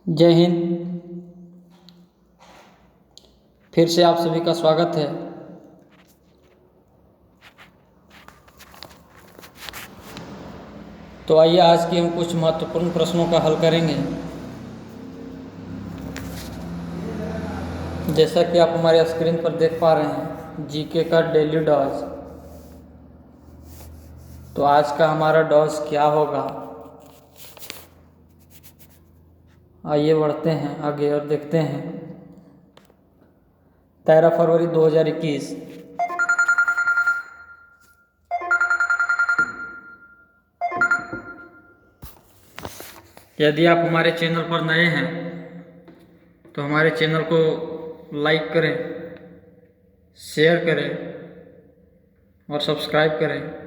जय हिंद। फिर से आप सभी का स्वागत है। तो आइए आज की हम कुछ महत्वपूर्ण प्रश्नों का हल करेंगे। जैसा कि आप हमारे स्क्रीन पर देख पा रहे हैं, जीके का डेली डॉज। तो आज का हमारा डॉज क्या होगा, आइए बढ़ते हैं आगे और देखते हैं। 13 फरवरी 2021। यदि आप हमारे चैनल पर नए हैं तो हमारे चैनल को लाइक करें, शेयर करें और सब्सक्राइब करें।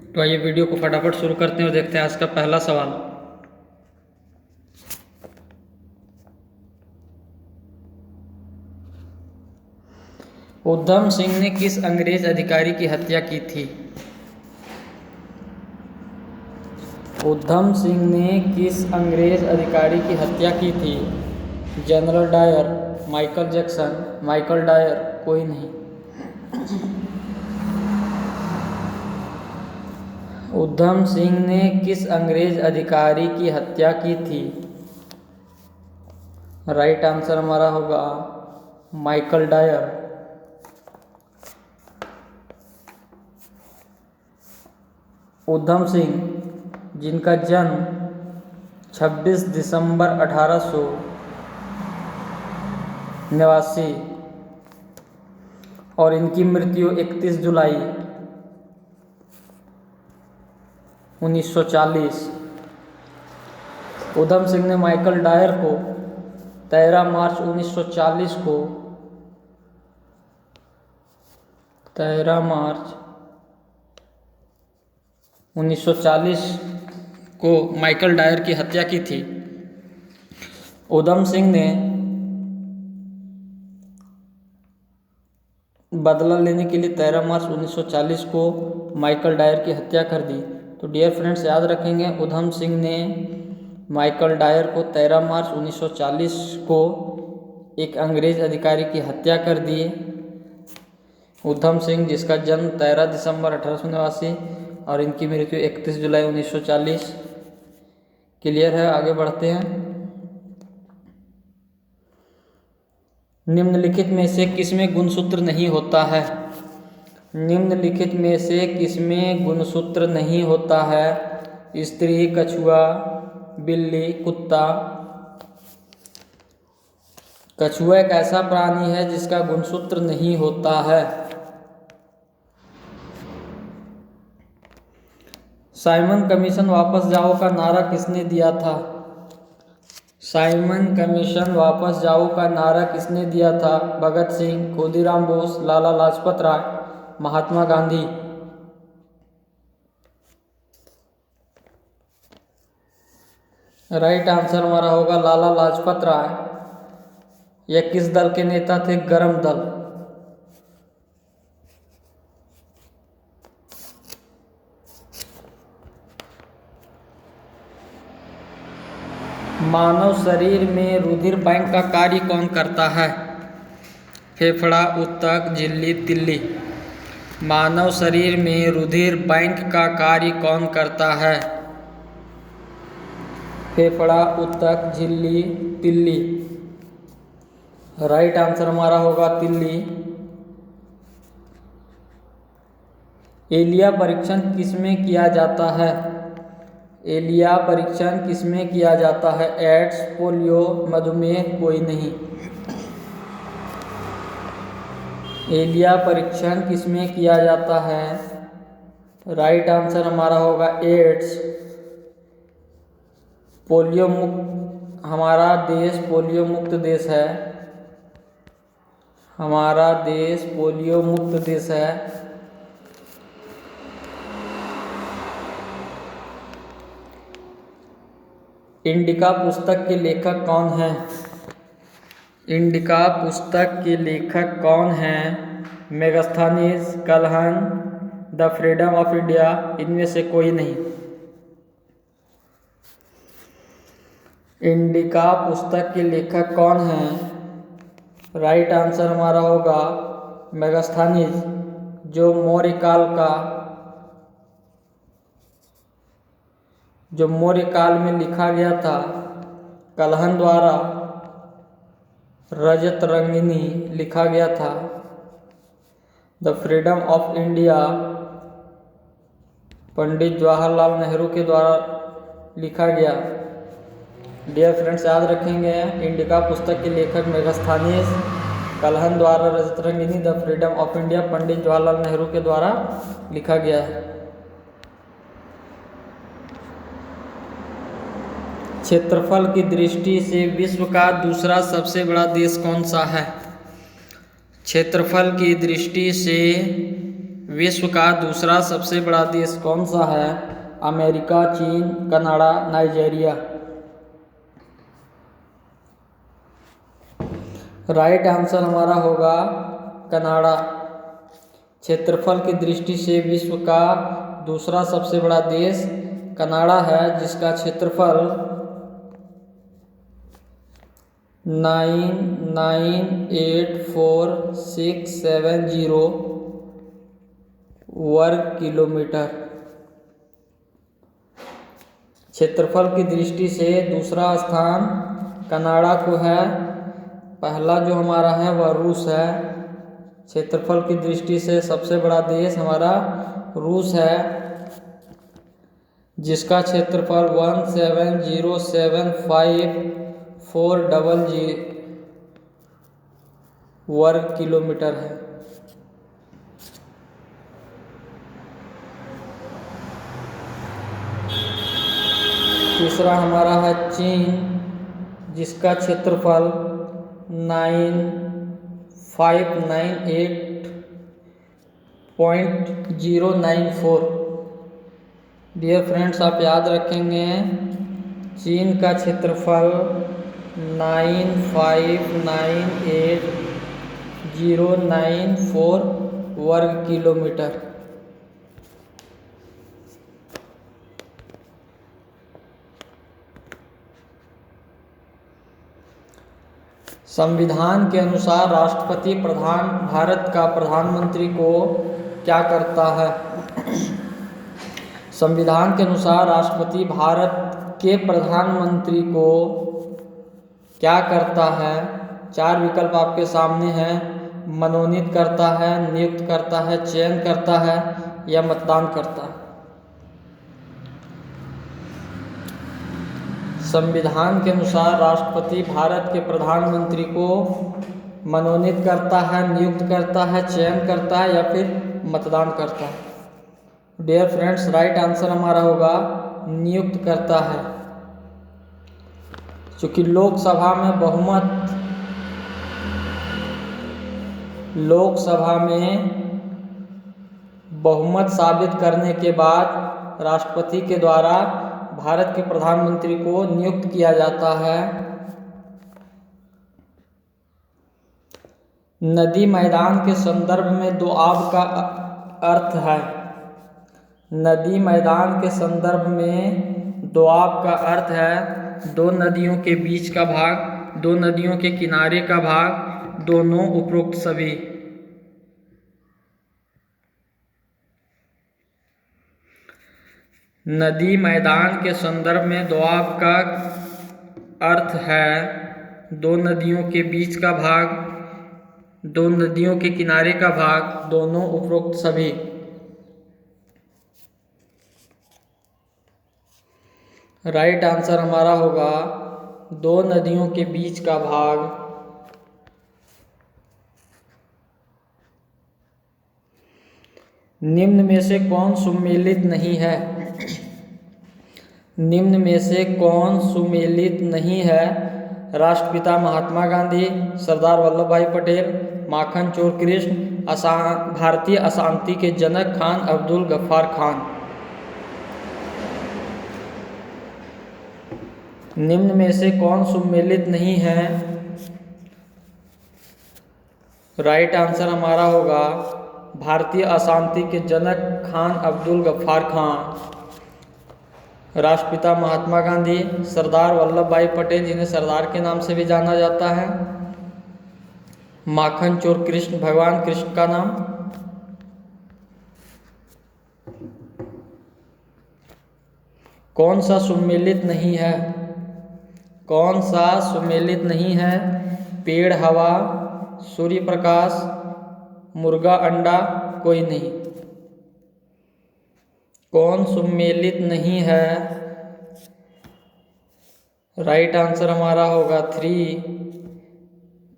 तो आइए वीडियो को फटाफट शुरू करते हैं और देखते हैं आज का पहला सवाल। उधम सिंह ने किस अंग्रेज अधिकारी की हत्या की थी? उधम सिंह ने किस अंग्रेज अधिकारी की हत्या की थी? General Dyer, Michael Jackson, Michael Dyer, कोई नहीं। उधम सिंह ने किस अंग्रेज अधिकारी की हत्या की थी? राइट आंसर हमारा होगा माइकल डायर। उधम सिंह, जिनका जन्म 26 दिसंबर 1889 और इनकी मृत्यु 31 जुलाई 1940। उधम सिंह ने माइकल डायर को 13 मार्च 1940 को 13 मार्च 1940 को माइकल डायर की हत्या की थी। उधम सिंह ने बदला लेने के लिए 13 मार्च 1940 को माइकल डायर की हत्या कर दी। तो डियर फ्रेंड्स, याद रखेंगे, उधम सिंह ने माइकल डायर को 13 मार्च 1940 को एक अंग्रेज अधिकारी की हत्या कर दी। उधम सिंह, जिसका जन्म 13 दिसंबर 1889 और इनकी मृत्यु 31 जुलाई 1940। क्लियर है? आगे बढ़ते हैं। निम्नलिखित में से किसमें गुणसूत्र नहीं होता है? निम्नलिखित में से किसमें गुणसूत्र नहीं होता है? स्त्री, कछुआ, बिल्ली, कुत्ता। कछुआ एक ऐसा प्राणी है जिसका गुणसूत्र नहीं होता है। साइमन कमीशन वापस जाओ का नारा किसने दिया था? साइमन कमीशन वापस जाओ का नारा किसने दिया था? भगत सिंह, खुदीराम बोस, लाला लाजपत राय, महात्मा गांधी। राइट आंसर हमारा होगा लाला लाजपत राय। यह किस दल के नेता थे? गरम दल। मानव शरीर में रुधिर बैंक का कार्य कौन करता है? फेफड़ा, ऊतक, झिल्ली, तिल्ली। मानव शरीर में रुधिर बैंक का कार्य कौन करता है? फेफड़ा, ऊतक, झिल्ली, तिल्ली। राइट आंसर हमारा होगा तिल्ली। एलिया परीक्षण किसमें किया जाता है? एलिया परीक्षण किसमें किया जाता है? एड्स, पोलियो, मधुमेह, कोई नहीं। एलिया परीक्षण किसमें किया जाता है? राइट आंसर हमारा होगा एड्स। पोलियो मुक्त, हमारा देश पोलियो मुक्त देश है। हमारा देश पोलियो मुक्त देश है। इंडिका पुस्तक के लेखक कौन हैं? इंडिका पुस्तक के लेखक कौन हैं? Megasthenes, Kalhana, the freedom of India, इनमें से कोई नहीं। इंडिका पुस्तक के लेखक कौन हैं? राइट आंसर हमारा होगा मेगास्थनीज, जो मौर्य काल में लिखा गया था। कलहन द्वारा रजत रंगिनी लिखा गया था। The freedom of India Pandit Jawaharlal Nehru के द्वारा लिखा गया। डियर फ्रेंड्स, याद रखेंगे इंडिका पुस्तक के लेखक मेगास्थनीज, कलहन द्वारा रजत रंगिनी, the freedom of India Pandit Jawaharlal Nehru के द्वारा लिखा गया है। क्षेत्रफल की दृष्टि से विश्व का दूसरा सबसे बड़ा देश कौन सा है? क्षेत्रफल की दृष्टि से विश्व का दूसरा सबसे बड़ा देश कौन सा है? अमेरिका, चीन, कनाडा, नाइजीरिया। राइट आंसर हमारा होगा कनाडा। क्षेत्रफल की दृष्टि से विश्व का दूसरा सबसे बड़ा देश कनाडा है, जिसका क्षेत्रफल 9984,670 वर्ग किलोमीटर। क्षेत्रफल की दृष्टि से दूसरा स्थान कनाडा को है, पहला जो हमारा है वह रूस है। क्षेत्रफल की दृष्टि से सबसे बड़ा देश हमारा रूस है, जिसका क्षेत्रफल 170,754 वर्ग किलोमीटर है। तीसरा हमारा है चीन, जिसका क्षेत्रफल 9598.094। डियर फ्रेंड्स, आप याद रखेंगे चीन का क्षेत्रफल 9598.094 वर्ग किलोमीटर। संविधान के अनुसार राष्ट्रपति प्रधान भारत का प्रधानमंत्री को क्या करता है? संविधान के अनुसार राष्ट्रपति भारत के प्रधानमंत्री को क्या करता है? 4 विकल्प आपके सामने हैं। मनोनीत करता है, नियुक्त करता है, चयन करता है या मतदान करता है। संविधान के अनुसार राष्ट्रपति भारत के प्रधानमंत्री को मनोनीत करता है, नियुक्त करता है, चयन करता है या फिर मतदान करता है। डियर फ्रेंड्स, राइट आंसर हमारा होगा नियुक्त करता है। चूँकि लोकसभा में बहुमत साबित करने के बाद राष्ट्रपति के द्वारा भारत के प्रधानमंत्री को नियुक्त किया जाता है। नदी मैदान के संदर्भ में दोआब का अर्थ है। नदी मैदान के संदर्भ में दोआब का अर्थ है दो नदियों के बीच का भाग, दो नदियों के किनारे का भाग, दोनों उपरोक्त सभी। नदी मैदान के संदर्भ में दोआब का अर्थ है दो नदियों के बीच का भाग, दो नदियों के किनारे का भाग, दोनों उपरोक्त सभी। राइट आंसर हमारा होगा दो नदियों के बीच का भाग। निम्न में से कौन सुमेलित नहीं है? निम्न में से कौन सुमेलित नहीं है? राष्ट्रपिता महात्मा गांधी, सरदार वल्लभ भाई पटेल, माखन चोर कृष्ण, भारतीय अशांति के जनक खान अब्दुल गफ्फार खान। निम्न में से कौन सुमेलित नहीं है? राइट आंसर हमारा होगा भारतीय अशांति के जनक खान अब्दुल गफ्फार खान। राष्ट्रपिता महात्मा गांधी, सरदार वल्लभ भाई पटेल जिन्हें सरदार के नाम से भी जाना जाता है। माखन चोर कृष्ण, भगवान कृष्ण का नाम। कौन सा सुमेलित नहीं है? कौन सा सुमेलित नहीं है? पेड़, हवा, सूर्य प्रकाश, मुर्गा, अंडा, कोई नहीं। कौन सुमेलित नहीं है? राइट आंसर हमारा होगा 3,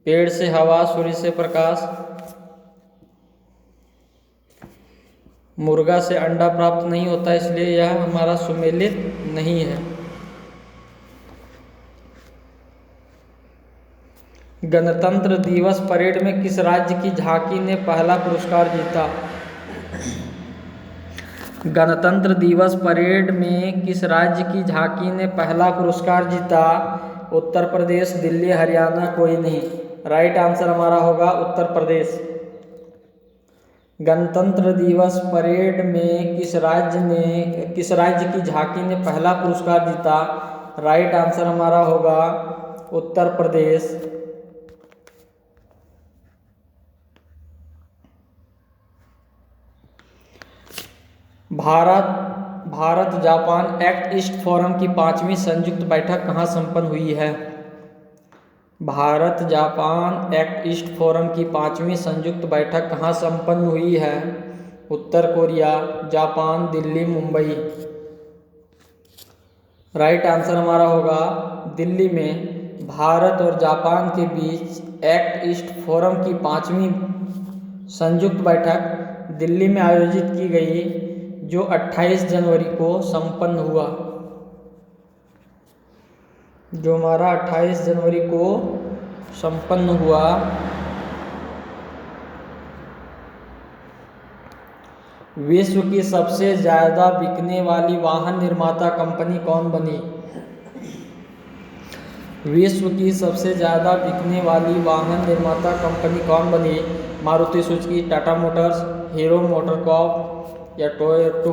पेड़ से हवा, सूर्य से प्रकाश, मुर्गा से अंडा प्राप्त नहीं होता, इसलिए यह हमारा सुमेलित नहीं है। गणतंत्र दिवस परेड में किस राज्य की झांकी ने पहला पुरस्कार जीता? गणतंत्र दिवस परेड में किस राज्य की झांकी ने पहला पुरस्कार जीता? उत्तर प्रदेश, दिल्ली, हरियाणा, कोई नहीं। राइट आंसर हमारा होगा उत्तर प्रदेश। गणतंत्र दिवस परेड में किस राज्य की झांकी ने पहला पुरस्कार जीता? राइट आंसर हमारा होगा Uttar Pradesh. Bharat Japan act east forum की 5वीं संयुक्त बैठक कहाँ संपन्न हुई है? Bharat Japan act east forum की 5वीं संयुक्त बैठक कहाँ संपन्न हुई है? उत्तर Korea, Japan, Delhi, Mumbai. Right answer हमारा होगा दिल्ली में। भारत और जापान के बीच एक्ट ईस्ट फोरम की 5वीं संयुक्त बैठक दिल्ली में आयोजित की गई, जो 28 जनवरी को संपन्न हुआ। जो हमारा 28 जनवरी को संपन्न हुआ। विश्व की सबसे ज़्यादा बिकने वाली वाहन निर्माता कंपनी कौन बनी? विश्व की सबसे ज़्यादा बिकने वाली वाहन निर्माता कंपनी कौन बनी? Maruti Suzuki, Tata Motors, Hero MotoCorp या टोयोटा?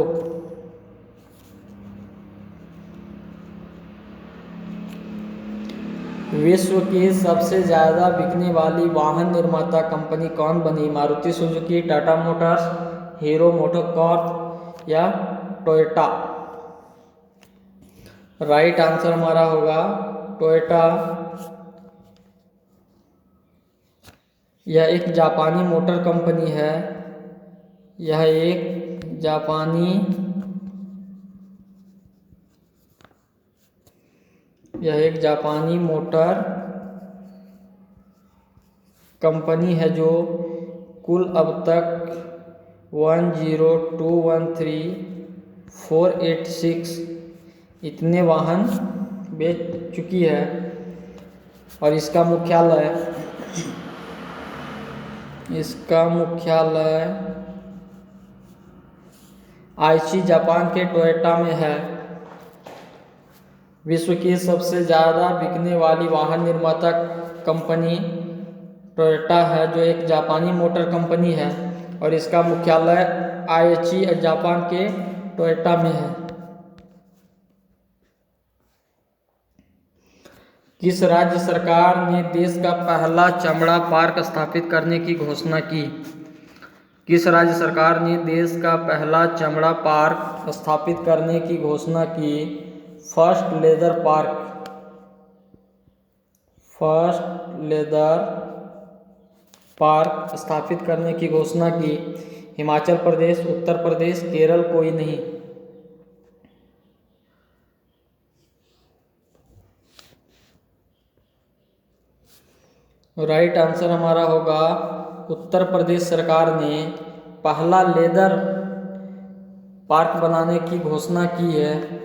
विश्व की सबसे ज़्यादा बिकने वाली वाहन निर्माता कंपनी कौन बनी? Maruti Suzuki, Tata Motors, Hero MotoCorp या टोयोटा? राइट आंसर हमारा होगा टोयोटा। यह एक जापानी मोटर कंपनी है। यह एक जापानी मोटर कंपनी है, जो कुल अब तक 10213,486 इतने वाहन बेच चुकी है। और इसका मुख्यालय आईची जापान के टोयोटा में है। विश्व की सबसे ज़्यादा बिकने वाली वाहन निर्माता कंपनी टोयोटा है, जो एक जापानी मोटर कंपनी है, और इसका मुख्यालय आईची जापान के टोयोटा में है। किस राज्य सरकार ने देश का पहला चमड़ा पार्क स्थापित करने की घोषणा की? किस राज्य सरकार ने देश का पहला चमड़ा पार्क स्थापित करने की घोषणा की? फर्स्ट लेदर पार्क स्थापित करने की घोषणा की। हिमाचल प्रदेश, उत्तर प्रदेश, केरल, कोई नहीं। राइट आंसर हमारा होगा उत्तर प्रदेश सरकार ने पहला लेदर पार्क बनाने की घोषणा की है।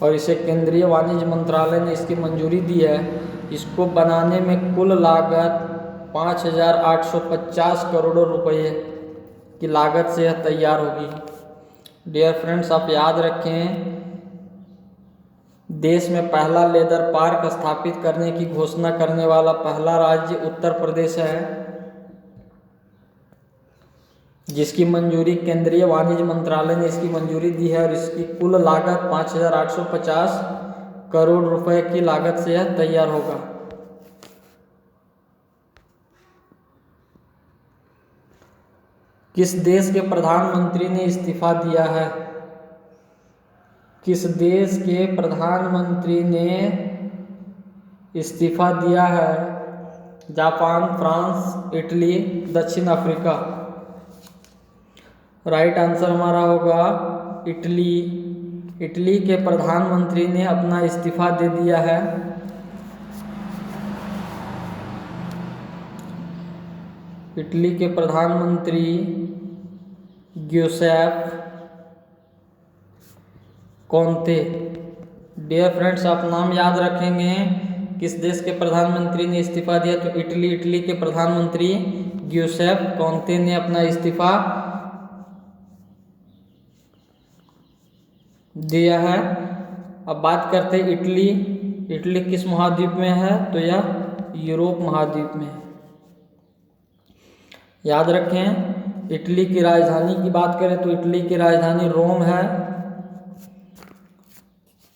और इसे केंद्रीय वाणिज्य मंत्रालय ने इसकी मंजूरी दी है। इसको बनाने में कुल लागत 5,850 करोड़ रुपए की लागत से यह तैयार होगी। डियर फ्रेंड्स, आप याद रखें देश में पहला लेदर पार्क स्थापित करने की घोषणा करने वाला पहला राज्य उत्तर प्रदेश है, जिसकी मंजूरी केंद्रीय वाणिज्य मंत्रालय ने इसकी मंजूरी दी है और इसकी कुल लागत 5,850 करोड़ रुपए की लागत से यह तैयार होगा। किस देश के प्रधानमंत्री ने इस्तीफा दिया है? किस देश के प्रधानमंत्री ने इस्तीफा दिया है? जापान, फ्रांस, इटली, दक्षिण अफ्रीका। राइट आंसर हमारा होगा इटली। इटली के प्रधानमंत्री ने अपना इस्तीफा दे दिया है। इटली के प्रधानमंत्री ग्यूसेप कोंते। डियर फ्रेंड्स, आप नाम याद रखेंगे किस देश के प्रधानमंत्री ने इस्तीफा दिया, तो इटली के प्रधानमंत्री ग्यूसेप कोंते ने अपना इस्तीफा दिया है। अब बात करते हैं इटली किस महाद्वीप में है, तो यह यूरोप महाद्वीप में है। याद रखें, इटली की राजधानी की बात करें तो इटली की राजधानी रोम है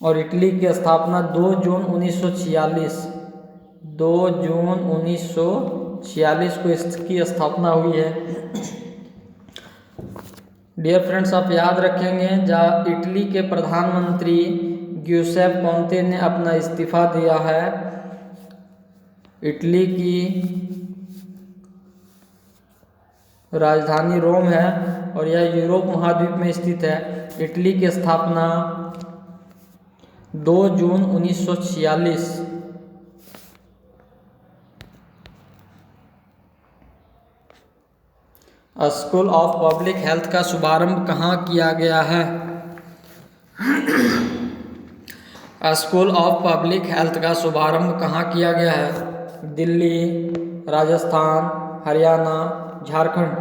और इटली की स्थापना 2 जून 1946 को इसकी स्थापना हुई है। डियर फ्रेंड्स, आप याद रखेंगे जहाँ इटली के प्रधानमंत्री ग्यूसेप कोंते ने अपना इस्तीफा दिया है। इटली की राजधानी रोम है और यह यूरोप महाद्वीप में स्थित है। इटली की स्थापना 2 जून 1946। स्कूल ऑफ पब्लिक हेल्थ का शुभारंभ कहाँ किया गया है? स्कूल ऑफ पब्लिक हेल्थ का शुभारंभ कहाँ किया गया है? Delhi, Rajasthan, Haryana, Jharkhand.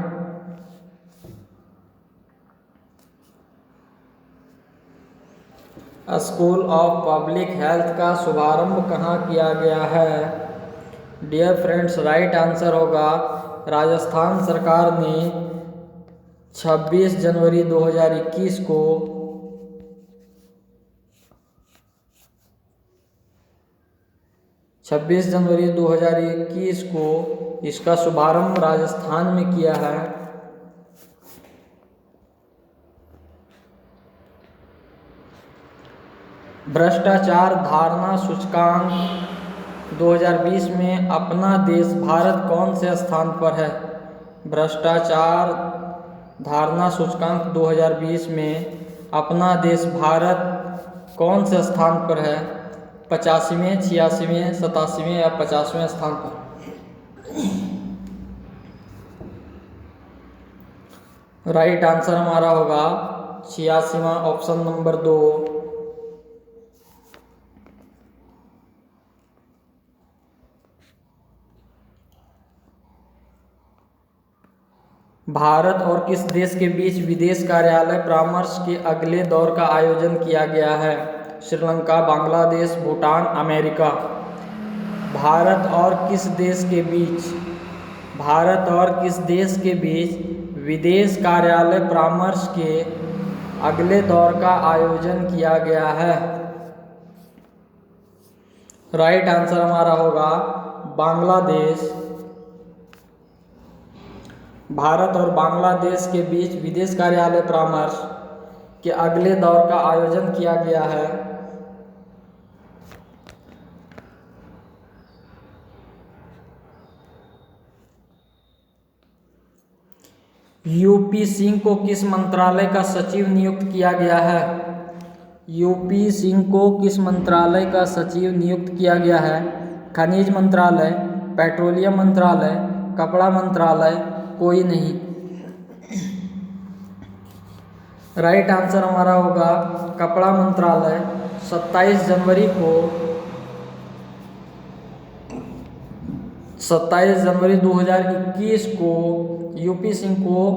School of public health का शुभारंभ कहाँ किया गया है? डियर फ्रेंड्स, राइट आंसर होगा राजस्थान सरकार ने 26 जनवरी 2021 को इसका शुभारंभ राजस्थान में किया है। भ्रष्टाचार धारणा सूचकांक 2020 में अपना देश भारत कौन से स्थान पर है? भ्रष्टाचार धारणा सूचकांक 2020 में अपना देश भारत कौन से स्थान पर है? 85वें, 86वें, 87वें या 50वें स्थान पर? राइट आंसर हमारा होगा 86वां, ऑप्शन नंबर 2। भारत और किस देश के बीच विदेश कार्यालय परामर्श के अगले दौर का आयोजन किया गया है? श्रीलंका, बांग्लादेश, भूटान, अमेरिका। भारत और किस देश के बीच विदेश कार्यालय परामर्श के अगले दौर का आयोजन किया गया है? राइट आंसर हमारा होगा बांग्लादेश। भारत और बांग्लादेश के बीच विदेश कार्यालय परामर्श के अगले दौर का आयोजन किया गया है। यूपी सिंह को किस मंत्रालय का सचिव नियुक्त किया गया है? यूपी सिंह को किस मंत्रालय का सचिव नियुक्त किया गया है? खनिज मंत्रालय, पेट्रोलियम मंत्रालय, कपड़ा मंत्रालय, कोई नहीं। राइट आंसर हमारा होगा कपड़ा मंत्रालय। 27 जनवरी 2021 को यूपी सिंह को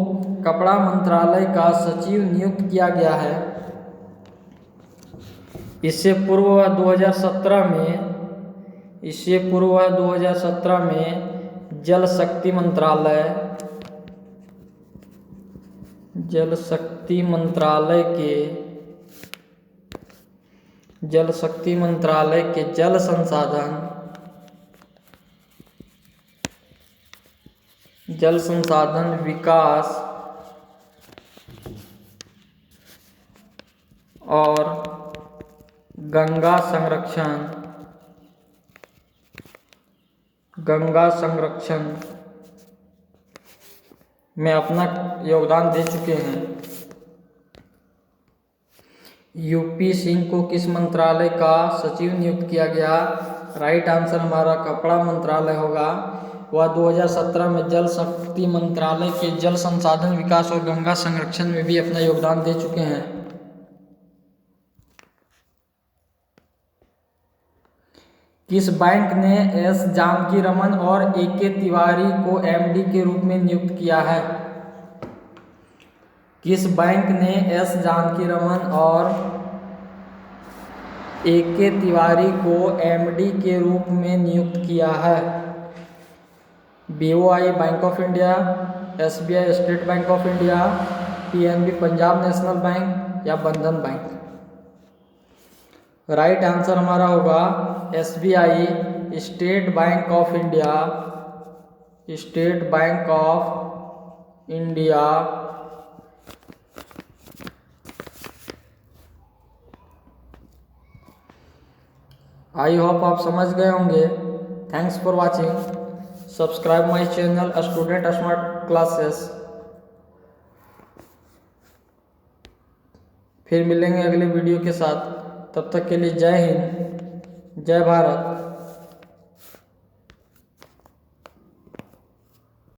कपड़ा मंत्रालय का सचिव नियुक्त किया गया है। इससे पूर्व वह 2017 में जल शक्ति मंत्रालय के जल संसाधन विकास और गंगा संरक्षण में अपना योगदान दे चुके हैं। यूपी सिंह को किस मंत्रालय का सचिव नियुक्त किया गया? राइट आंसर हमारा कपड़ा मंत्रालय होगा। वह 2017 में जल शक्ति मंत्रालय के जल संसाधन विकास और गंगा संरक्षण में भी अपना योगदान दे चुके हैं। किस बैंक ने एस जानकी रमन और ए.के. तिवारी को एमडी के रूप में नियुक्त किया है? किस बैंक ने एस जानकी रमन और ए.के. तिवारी को एमडी के रूप में नियुक्त किया है? BOI bank of India, SBI state bank of India, PNB Punjab national bank या बंधन बैंक? राइट आंसर हमारा होगा SBI state bank of India. I hope आप समझ गए होंगे। Thanks for watching. Subscribe my channel student smart classes. फिर मिलेंगे अगले वीडियो के साथ। तब तक के लिए जय हिंद, जय भारत।